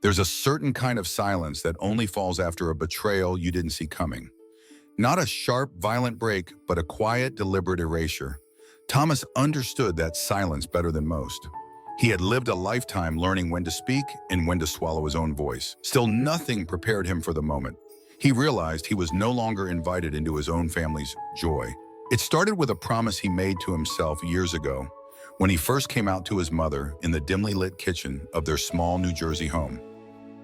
There's a certain kind of silence that only falls after a betrayal you didn't see coming. Not a sharp, violent break, but a quiet, deliberate erasure. Thomas understood that silence better than most. He had lived a lifetime learning when to speak and when to swallow his own voice. Still, nothing prepared him for the moment. He realized he was no longer invited into his own family's joy. It started with a promise he made to himself years ago, when he first came out to his mother in the dimly lit kitchen of their small New Jersey home.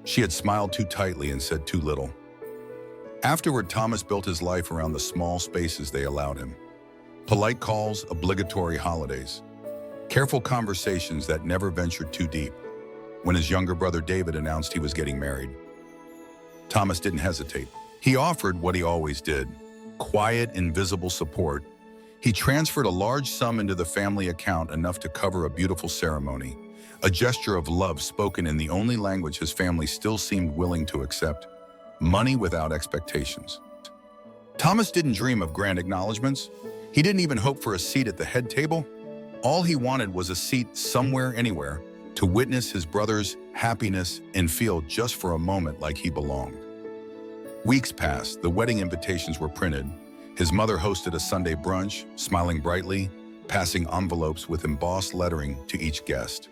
She had smiled too tightly and said too little. Afterward, Thomas built his life around the small spaces they allowed him. Polite calls, obligatory holidays. Careful conversations that never ventured too deep. When his younger brother David announced he was getting married, Thomas didn't hesitate. He offered what he always did: quiet, invisible support. He transferred a large sum into the family account, enough to cover a beautiful ceremony, a gesture of love spoken in the only language his family still seemed willing to accept: money without expectations. Thomas didn't dream of grand acknowledgments. He didn't even hope for a seat at the head table. All he wanted was a seat somewhere, anywhere, to witness his brother's happiness and feel just for a moment like he belonged. Weeks passed, the wedding invitations were printed. His mother hosted a Sunday brunch, smiling brightly, passing envelopes with embossed lettering to each guest.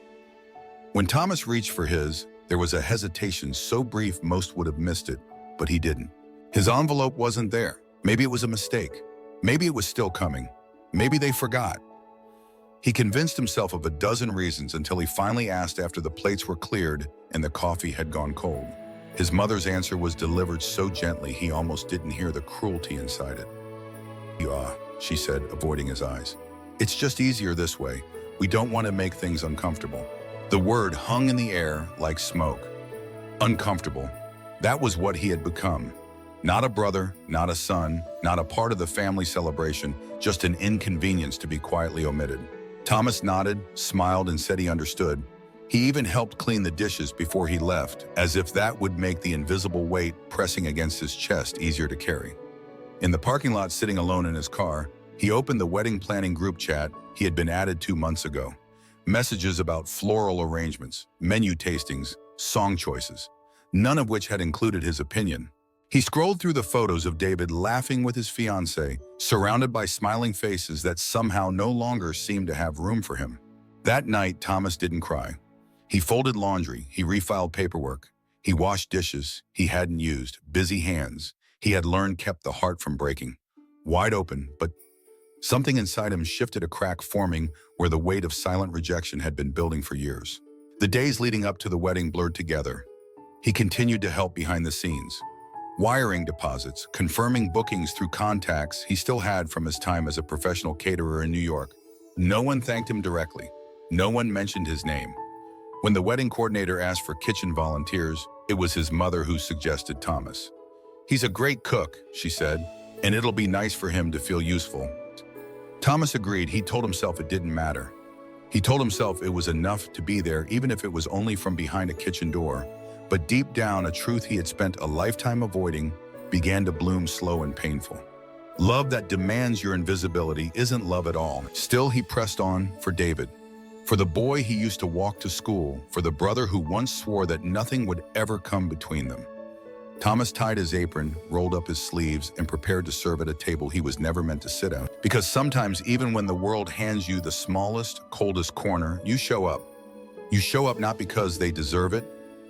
When Thomas reached for his, there was a hesitation so brief most would have missed it, but he didn't. His envelope wasn't there. Maybe it was a mistake. Maybe it was still coming. Maybe they forgot. He convinced himself of a dozen reasons until he finally asked after the plates were cleared and the coffee had gone cold. His mother's answer was delivered so gently he almost didn't hear the cruelty inside it. She said, avoiding his eyes. It's just easier this way. We don't want to make things uncomfortable. The word hung in the air like smoke. Uncomfortable. That was what he had become. Not a brother, not a son, not a part of the family celebration, just an inconvenience to be quietly omitted. Thomas nodded, smiled, and said he understood. He even helped clean the dishes before he left, as if that would make the invisible weight pressing against his chest easier to carry. In the parking lot, sitting alone in his car, he opened the wedding planning group chat he had been added 2 months ago. Messages about floral arrangements, menu tastings, song choices, none of which had included his opinion. He scrolled through the photos of David laughing with his fiancée, surrounded by smiling faces that somehow no longer seemed to have room for him. That night, Thomas didn't cry. He folded laundry, he refiled paperwork, he washed dishes he hadn't used, busy hands he had learned kept the heart from breaking. Wide open, but something inside him shifted, a crack forming where the weight of silent rejection had been building for years. The days leading up to the wedding blurred together. He continued to help behind the scenes, wiring deposits, confirming bookings through contacts he still had from his time as a professional caterer in New York. No one thanked him directly. No one mentioned his name. When the wedding coordinator asked for kitchen volunteers, it was his mother who suggested Thomas. "He's a great cook," she said, "and it'll be nice for him to feel useful." Thomas agreed. He told himself it didn't matter. He told himself it was enough to be there, even if it was only from behind a kitchen door. But deep down, a truth he had spent a lifetime avoiding began to bloom, slow and painful. Love that demands your invisibility isn't love at all. Still, he pressed on for David, for the boy he used to walk to school, for the brother who once swore that nothing would ever come between them. Thomas tied his apron, rolled up his sleeves, and prepared to serve at a table he was never meant to sit at. Because sometimes, even when the world hands you the smallest, coldest corner, you show up. You show up not because they deserve it,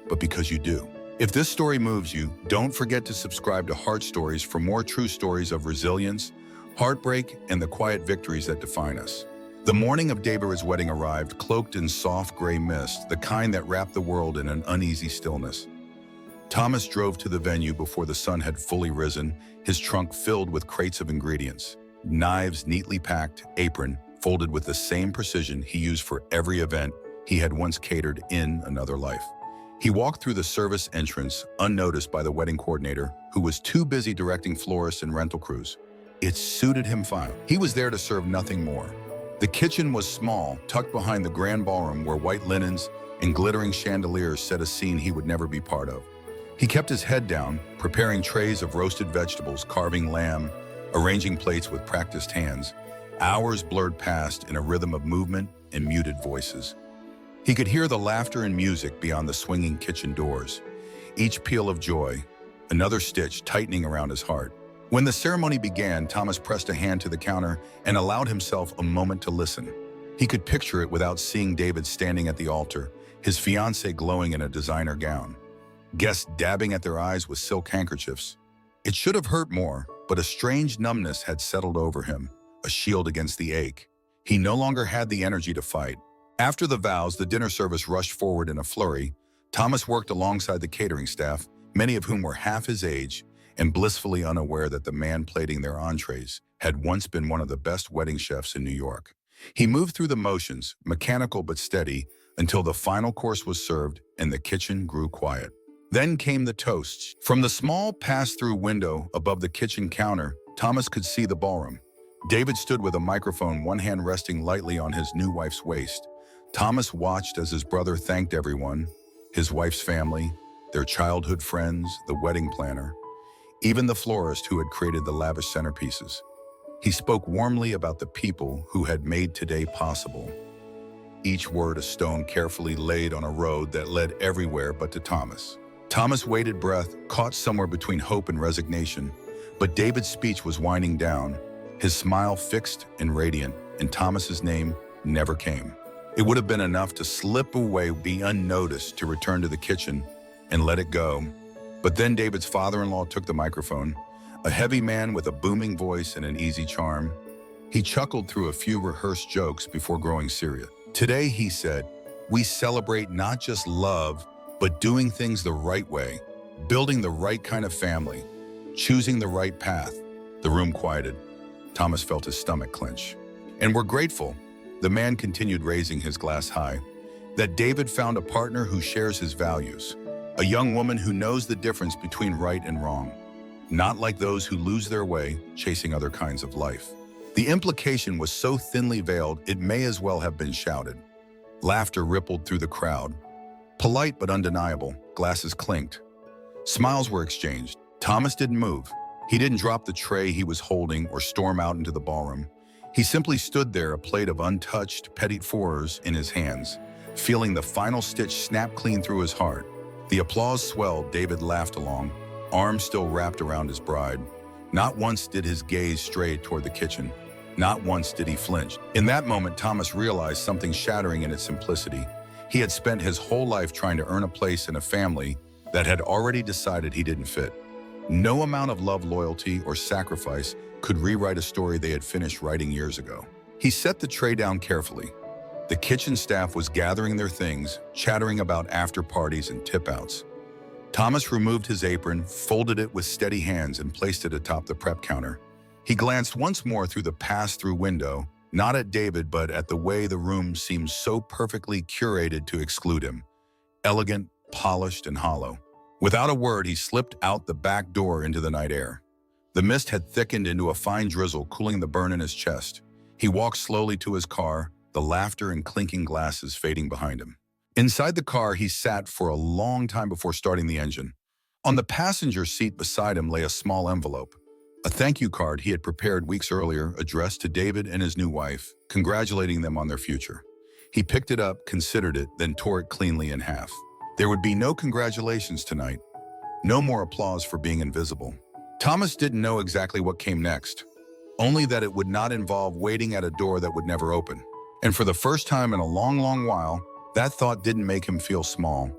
but because you do. If this story moves you, don't forget to subscribe to Heart Stories for more true stories of resilience, heartbreak, and the quiet victories that define us. The morning of David's wedding arrived, cloaked in soft gray mist, the kind that wrapped the world in an uneasy stillness. Thomas drove to the venue before the sun had fully risen, his trunk filled with crates of ingredients, knives neatly packed, apron folded with the same precision he used for every event he had once catered in another life. He walked through the service entrance, unnoticed by the wedding coordinator, who was too busy directing florists and rental crews. It suited him fine. He was there to serve, nothing more. The kitchen was small, tucked behind the grand ballroom where white linens and glittering chandeliers set a scene he would never be part of. He kept his head down, preparing trays of roasted vegetables, carving lamb, arranging plates with practiced hands. Hours blurred past in a rhythm of movement and muted voices. He could hear the laughter and music beyond the swinging kitchen doors. Each peal of joy, another stitch tightening around his heart. When the ceremony began, Thomas pressed a hand to the counter and allowed himself a moment to listen. He could picture it without seeing David standing at the altar, his fiancée glowing in a designer gown. Guests dabbing at their eyes with silk handkerchiefs. It should have hurt more, but a strange numbness had settled over him, a shield against the ache. He no longer had the energy to fight. After the vows, the dinner service rushed forward in a flurry. Thomas worked alongside the catering staff, many of whom were half his age, and blissfully unaware that the man plating their entrees had once been one of the best wedding chefs in New York. He moved through the motions, mechanical but steady, until the final course was served and the kitchen grew quiet. Then came the toasts. From the small pass-through window above the kitchen counter, Thomas could see the ballroom. David stood with a microphone, one hand resting lightly on his new wife's waist. Thomas watched as his brother thanked everyone, his wife's family, their childhood friends, the wedding planner, even the florist who had created the lavish centerpieces. He spoke warmly about the people who had made today possible. Each word a stone carefully laid on a road that led everywhere but to Thomas. Thomas waited breath, caught somewhere between hope and resignation, but David's speech was winding down, his smile fixed and radiant, and Thomas's name never came. It would have been enough to slip away, be unnoticed, to return to the kitchen and let it go. But then David's father-in-law took the microphone, a heavy man with a booming voice and an easy charm. He chuckled through a few rehearsed jokes before growing serious. Today, he said, we celebrate not just love, but doing things the right way, building the right kind of family, choosing the right path. The room quieted. Thomas felt his stomach clench. And we're grateful, the man continued, raising his glass high, that David found a partner who shares his values, a young woman who knows the difference between right and wrong, not like those who lose their way chasing other kinds of life. The implication was so thinly veiled, it may as well have been shouted. Laughter rippled through the crowd. Polite but undeniable, glasses clinked. Smiles were exchanged. Thomas didn't move. He didn't drop the tray he was holding or storm out into the ballroom. He simply stood there, a plate of untouched petit fours in his hands, feeling the final stitch snap clean through his heart. The applause swelled. David laughed along, arms still wrapped around his bride. Not once did his gaze stray toward the kitchen. Not once did he flinch. In that moment, Thomas realized something shattering in its simplicity. He had spent his whole life trying to earn a place in a family that had already decided he didn't fit. No amount of love, loyalty, or sacrifice could rewrite a story they had finished writing years ago. He set the tray down carefully. The kitchen staff was gathering their things, chattering about after parties and tip-outs. Thomas removed his apron, folded it with steady hands, and placed it atop the prep counter. He glanced once more through the pass-through window, not at David, but at the way the room seemed so perfectly curated to exclude him. Elegant, polished, and hollow. Without a word, he slipped out the back door into the night air. The mist had thickened into a fine drizzle, cooling the burn in his chest. He walked slowly to his car, the laughter and clinking glasses fading behind him. Inside the car, he sat for a long time before starting the engine. On the passenger seat beside him lay a small envelope, a thank you card he had prepared weeks earlier, addressed to David and his new wife, congratulating them on their future. He picked it up, considered it, then tore it cleanly in half. There would be no congratulations tonight, no more applause for being invisible. Thomas didn't know exactly what came next, only that it would not involve waiting at a door that would never open. And for the first time in a long, long while, that thought didn't make him feel small.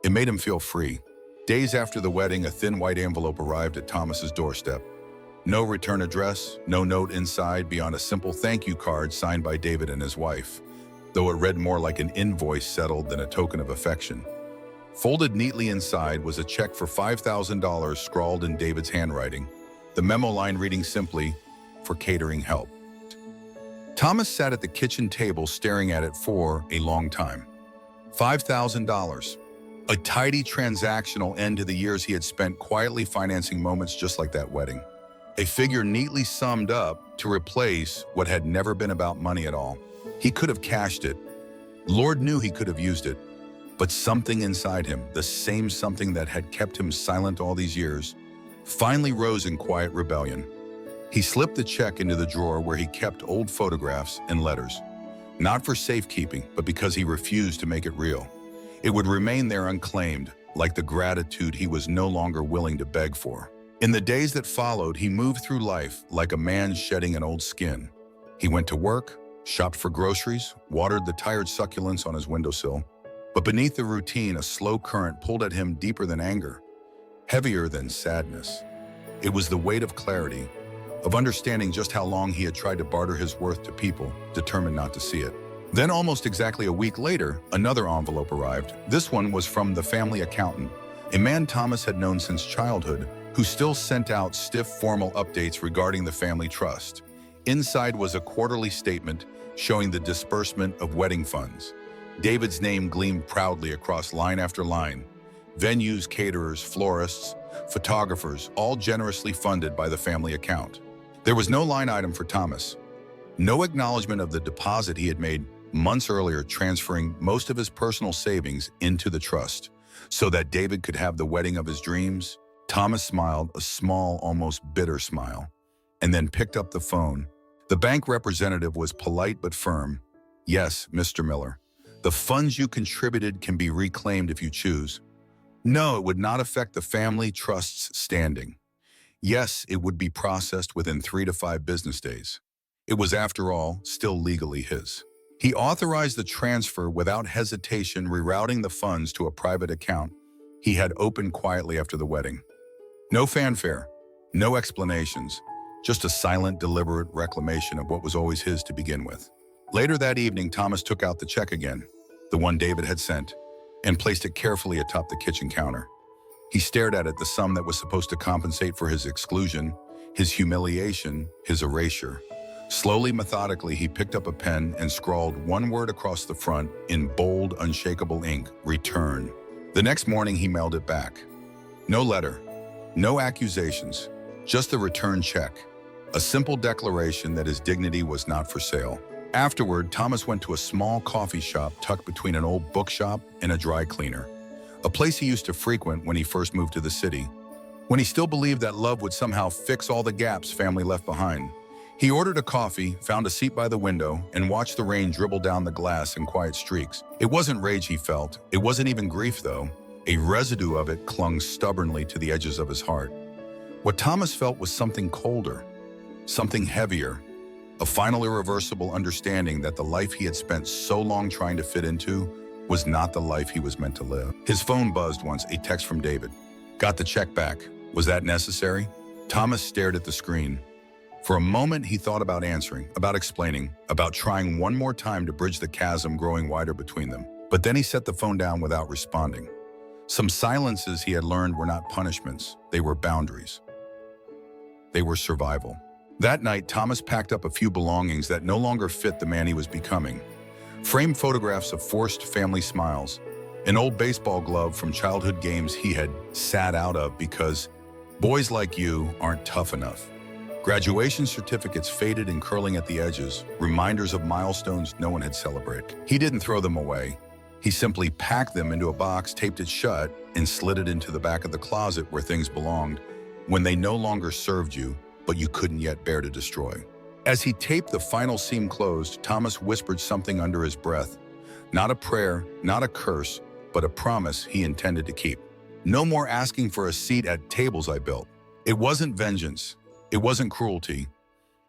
It made him feel free. Days after the wedding, a thin white envelope arrived at Thomas's doorstep. No return address, no note inside beyond a simple thank you card signed by David and his wife, though it read more like an invoice settled than a token of affection. Folded neatly inside was a check for $5,000 scrawled in David's handwriting, the memo line reading simply, "For catering help." Thomas sat at the kitchen table staring at it for a long time. $5,000. A tidy transactional end to the years he had spent quietly financing moments just like that wedding. A figure neatly summed up to replace what had never been about money at all. He could have cashed it. Lord knew he could have used it. But something inside him, the same something that had kept him silent all these years, finally rose in quiet rebellion. He slipped the check into the drawer where he kept old photographs and letters. Not for safekeeping, but because he refused to make it real. It would remain there unclaimed, like the gratitude he was no longer willing to beg for. In the days that followed, he moved through life like a man shedding an old skin. He went to work, shopped for groceries, watered the tired succulents on his windowsill. But beneath the routine, a slow current pulled at him deeper than anger, heavier than sadness. It was the weight of clarity, of understanding just how long he had tried to barter his worth to people, determined not to see it. Then almost exactly a week later, another envelope arrived. This one was from the family accountant, a man Thomas had known since childhood, who still sent out stiff formal updates regarding the family trust. Inside was a quarterly statement showing the disbursement of wedding funds. David's name gleamed proudly across line after line. Venues, caterers, florists, photographers, all generously funded by the family account. There was no line item for Thomas. No acknowledgement of the deposit he had made months earlier, transferring most of his personal savings into the trust so that David could have the wedding of his dreams. Thomas smiled, a small, almost bitter smile, and then picked up the phone. The bank representative was polite but firm. "Yes, Mr. Miller. The funds you contributed can be reclaimed if you choose. No, it would not affect the family trust's standing. Yes, it would be processed within 3 to 5 business days. It was, after all, still legally his." He authorized the transfer without hesitation, rerouting the funds to a private account he had opened quietly after the wedding. No fanfare, no explanations, just a silent, deliberate reclamation of what was always his to begin with. Later that evening, Thomas took out the check again, the one David had sent, and placed it carefully atop the kitchen counter. He stared at it, the sum that was supposed to compensate for his exclusion, his humiliation, his erasure. Slowly, methodically, he picked up a pen and scrawled one word across the front in bold, unshakable ink: return. The next morning, he mailed it back. No letter, no accusations, just the return check. A simple declaration that his dignity was not for sale. Afterward, Thomas went to a small coffee shop tucked between an old bookshop and a dry cleaner, a place he used to frequent when he first moved to the city, when he still believed that love would somehow fix all the gaps family left behind. He ordered a coffee, found a seat by the window, and watched the rain dribble down the glass in quiet streaks. It wasn't rage he felt. It wasn't even grief, though. A residue of it clung stubbornly to the edges of his heart. What Thomas felt was something colder, something heavier, a final irreversible understanding that the life he had spent so long trying to fit into was not the life he was meant to live. His phone buzzed once, a text from David. "Got the check back. Was that necessary?" Thomas stared at the screen. For a moment, he thought about answering, about explaining, about trying one more time to bridge the chasm growing wider between them. But then he set the phone down without responding. Some silences he had learned were not punishments. They were boundaries. They were survival. That night, Thomas packed up a few belongings that no longer fit the man he was becoming. Framed photographs of forced family smiles, an old baseball glove from childhood games he had sat out of because boys like you aren't tough enough. Graduation certificates faded and curling at the edges, reminders of milestones no one had celebrated. He didn't throw them away. He simply packed them into a box, taped it shut, and slid it into the back of the closet where things belonged, when they no longer served you, but you couldn't yet bear to destroy. As he taped the final seam closed, Thomas whispered something under his breath. Not a prayer, not a curse, but a promise he intended to keep. No more asking for a seat at tables I built. It wasn't vengeance. It wasn't cruelty.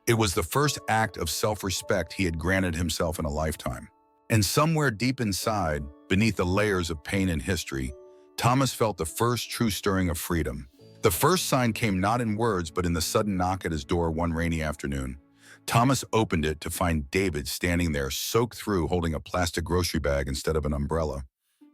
It was the first act of self-respect he had granted himself in a lifetime. And somewhere deep inside, beneath the layers of pain and history, Thomas felt the first true stirring of freedom. The first sign came not in words, but in the sudden knock at his door one rainy afternoon. Thomas opened it to find David standing there, soaked through, holding a plastic grocery bag instead of an umbrella.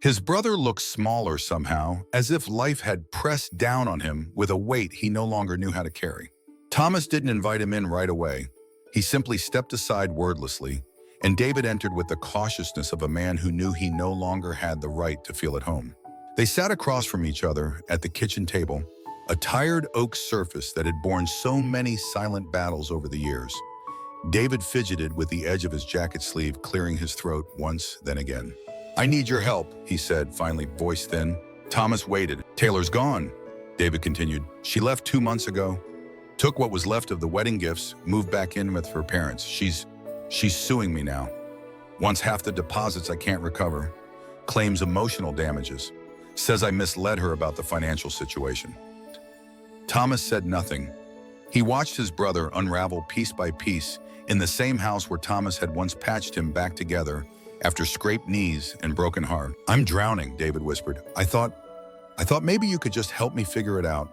His brother looked smaller somehow, as if life had pressed down on him with a weight he no longer knew how to carry. Thomas didn't invite him in right away. He simply stepped aside wordlessly, and David entered with the cautiousness of a man who knew he no longer had the right to feel at home. They sat across from each other at the kitchen table, a tired oak surface that had borne so many silent battles over the years. David fidgeted with the edge of his jacket sleeve, clearing his throat once, then again. "I need your help," he said, finally, voice thin. Thomas waited. "Taylor's gone," David continued. "She left 2 months ago. Took what was left of the wedding gifts, moved back in with her parents. She's suing me now." Wants half the deposits I can't recover. Claims emotional damages. Says I misled her about the financial situation. Thomas said nothing. He watched his brother unravel piece by piece in the same house where Thomas had once patched him back together after scraped knees and broken heart. "I'm drowning," David whispered. I thought maybe you could just help me figure it out.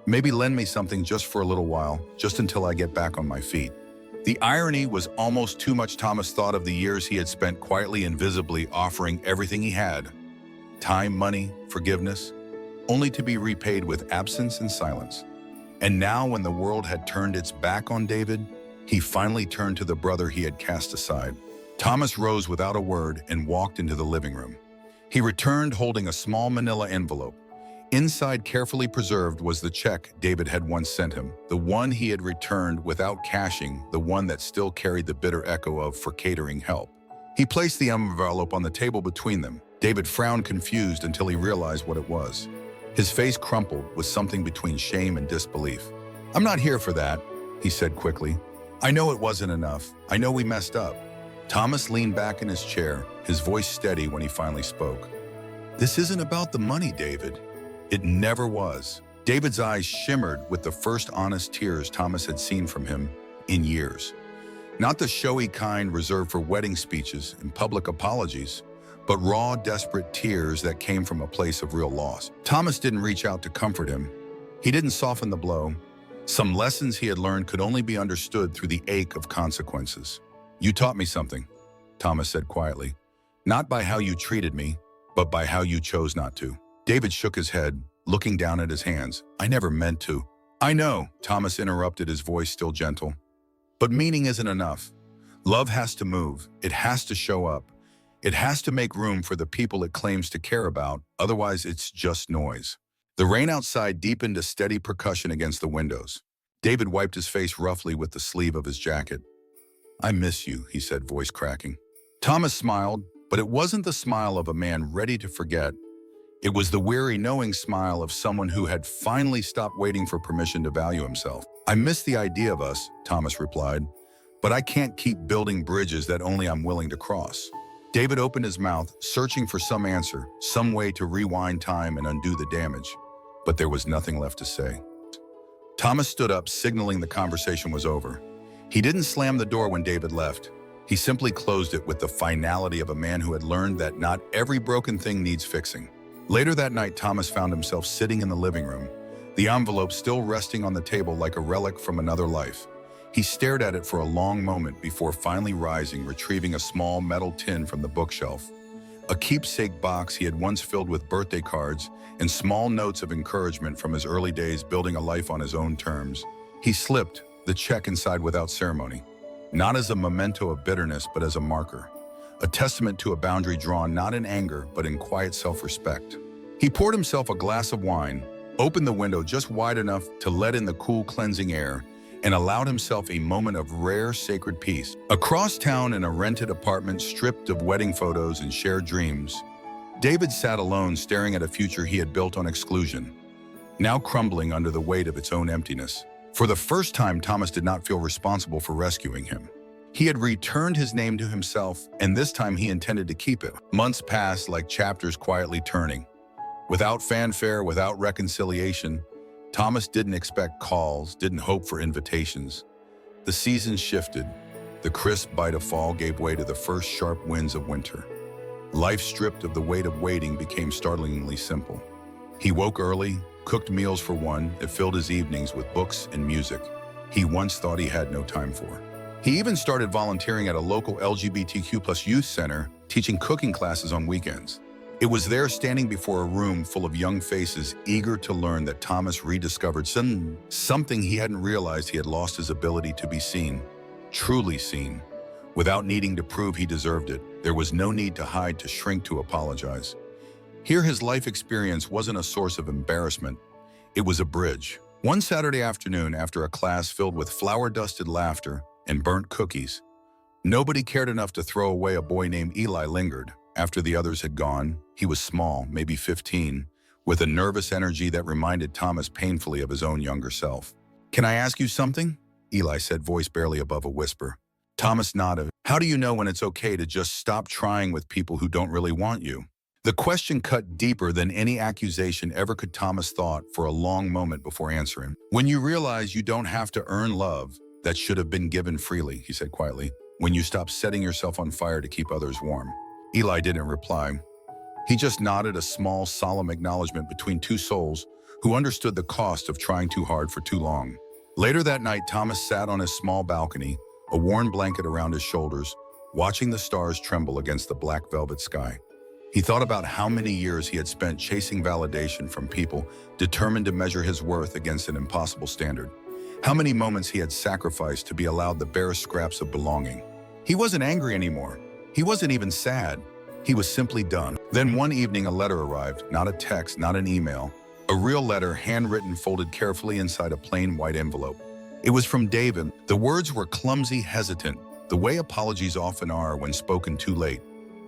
Maybe lend me something just for a little while, just until I get back on my feet." The irony was almost too much. Thomas thought of the years he had spent quietly and visibly offering everything he had. Time, money, forgiveness, only to be repaid with absence and silence. And now, when the world had turned its back on David, he finally turned to the brother he had cast aside. Thomas rose without a word and walked into the living room. He returned holding a small manila envelope. Inside, carefully preserved, was the check David had once sent him, the one he had returned without cashing, the one that still carried the bitter echo of "for catering help." He placed the envelope on the table between them. David frowned, confused, until he realized what it was. His face crumpled with something between shame and disbelief. "I'm not here for that," he said quickly. "I know it wasn't enough. I know we messed up." Thomas leaned back in his chair, his voice steady when he finally spoke. "This isn't about the money, David. It never was." David's eyes shimmered with the first honest tears Thomas had seen from him in years. Not the showy kind reserved for wedding speeches and public apologies, but raw, desperate tears that came from a place of real loss. Thomas didn't reach out to comfort him. He didn't soften the blow. Some lessons he had learned could only be understood through the ache of consequences. "You taught me something," Thomas said quietly. "Not by how you treated me, but by how you chose not to." David shook his head, looking down at his hands. "I never meant to." "I know," Thomas interrupted, his voice still gentle. "But meaning isn't enough. Love has to move. It has to show up. It has to make room for the people it claims to care about, otherwise it's just noise." The rain outside deepened to steady percussion against the windows. David wiped his face roughly with the sleeve of his jacket. "I miss you," he said, voice cracking. Thomas smiled, but it wasn't the smile of a man ready to forget. It was the weary, knowing smile of someone who had finally stopped waiting for permission to value himself. "I miss the idea of us," Thomas replied, "but I can't keep building bridges that only I'm willing to cross." David opened his mouth, searching for some answer, some way to rewind time and undo the damage, but there was nothing left to say. Thomas stood up, signaling the conversation was over. He didn't slam the door when David left. He simply closed it with the finality of a man who had learned that not every broken thing needs fixing. Later that night, Thomas found himself sitting in the living room, the envelope still resting on the table like a relic from another life. He stared at it for a long moment before finally rising, retrieving a small metal tin from the bookshelf. A keepsake box he had once filled with birthday cards and small notes of encouragement from his early days building a life on his own terms. He slipped the check inside without ceremony, not as a memento of bitterness, but as a marker. A testament to a boundary drawn not in anger, but in quiet self-respect. He poured himself a glass of wine, opened the window just wide enough to let in the cool, cleansing air, and allowed himself a moment of rare, sacred peace. Across town, in a rented apartment stripped of wedding photos and shared dreams, David sat alone, staring at a future he had built on exclusion, now crumbling under the weight of its own emptiness. For the first time, Thomas did not feel responsible for rescuing him. He had returned his name to himself, and this time he intended to keep it. Months passed like chapters quietly turning. Without fanfare, without reconciliation, Thomas didn't expect calls, didn't hope for invitations. The seasons shifted. The crisp bite of fall gave way to the first sharp winds of winter. Life, stripped of the weight of waiting, became startlingly simple. He woke early, cooked meals for one, and filled his evenings with books and music he once thought he had no time for. He even started volunteering at a local LGBTQ+ youth center, teaching cooking classes on weekends. It was there, standing before a room full of young faces eager to learn, that Thomas rediscovered something he hadn't realized. He had lost his ability to be seen, truly seen, without needing to prove he deserved it. There was no need to hide, to shrink, to apologize. Here, his life experience wasn't a source of embarrassment. It was a bridge. One Saturday afternoon, after a class filled with flour-dusted laughter and burnt cookies, nobody cared enough to throw away. A boy named Eli lingered. After the others had gone, he was small, maybe 15, with a nervous energy that reminded Thomas painfully of his own younger self. "Can I ask you something?" Eli said, voice barely above a whisper. Thomas nodded. How do you know when it's okay to just stop trying with people who don't really want you? The question cut deeper than any accusation ever could. Thomas thought for a long moment before answering. When you realize you don't have to earn love that should have been given freely, he said quietly. When you stop setting yourself on fire to keep others warm. Eli didn't reply. He just nodded, a small, solemn acknowledgement between two souls who understood the cost of trying too hard for too long. Later that night, Thomas sat on his small balcony, a worn blanket around his shoulders, watching the stars tremble against the black velvet sky. He thought about how many years he had spent chasing validation from people determined to measure his worth against an impossible standard. How many moments he had sacrificed to be allowed the barest scraps of belonging. He wasn't angry anymore. He wasn't even sad. He was simply done. Then one evening, a letter arrived, not a text, not an email. A real letter, handwritten, folded carefully inside a plain white envelope. It was from David. The words were clumsy, hesitant, the way apologies often are when spoken too late.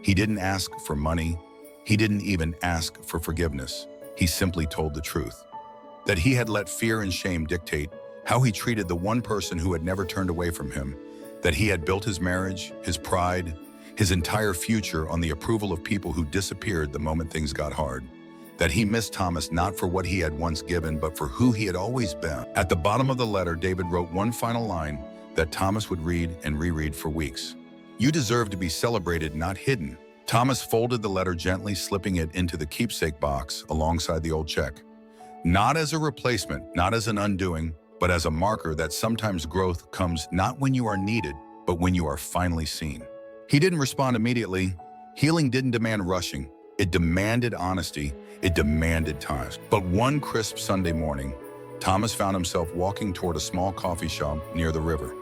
He didn't ask for money. He didn't even ask for forgiveness. He simply told the truth. That he had let fear and shame dictate how he treated the one person who had never turned away from him. That he had built his marriage, his pride, his entire future on the approval of people who disappeared the moment things got hard. That he missed Thomas not for what he had once given, but for who he had always been. At the bottom of the letter, David wrote one final line that Thomas would read and reread for weeks. You deserve to be celebrated, not hidden. Thomas folded the letter gently, slipping it into the keepsake box alongside the old check. Not as a replacement, not as an undoing, but as a marker that sometimes growth comes not when you are needed, but when you are finally seen. He didn't respond immediately. Healing didn't demand rushing. It demanded honesty. It demanded time. But one crisp Sunday morning, Thomas found himself walking toward a small coffee shop near the river.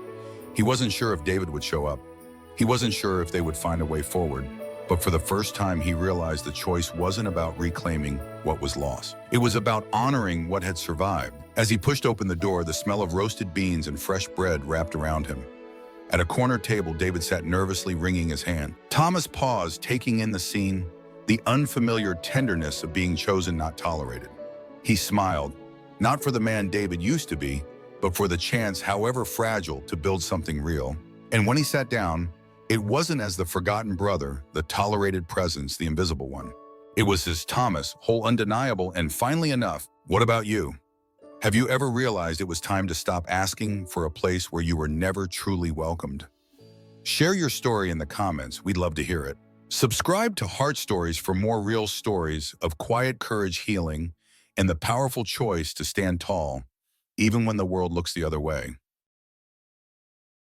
He wasn't sure if David would show up. He wasn't sure if they would find a way forward. But for the first time, he realized the choice wasn't about reclaiming what was lost. It was about honoring what had survived. As he pushed open the door, the smell of roasted beans and fresh bread wrapped around him. At a corner table, David sat nervously, wringing his hand. Thomas paused, taking in the scene, the unfamiliar tenderness of being chosen, not tolerated. He smiled, not for the man David used to be, but for the chance, however fragile, to build something real. And when he sat down, it wasn't as the forgotten brother, the tolerated presence, the invisible one. It was his Thomas, whole, undeniable, and finally enough. What about you? Have you ever realized it was time to stop asking for a place where you were never truly welcomed? Share your story in the comments. We'd love to hear it. Subscribe to Heart Stories for more real stories of quiet courage, healing, and the powerful choice to stand tall, even when the world looks the other way.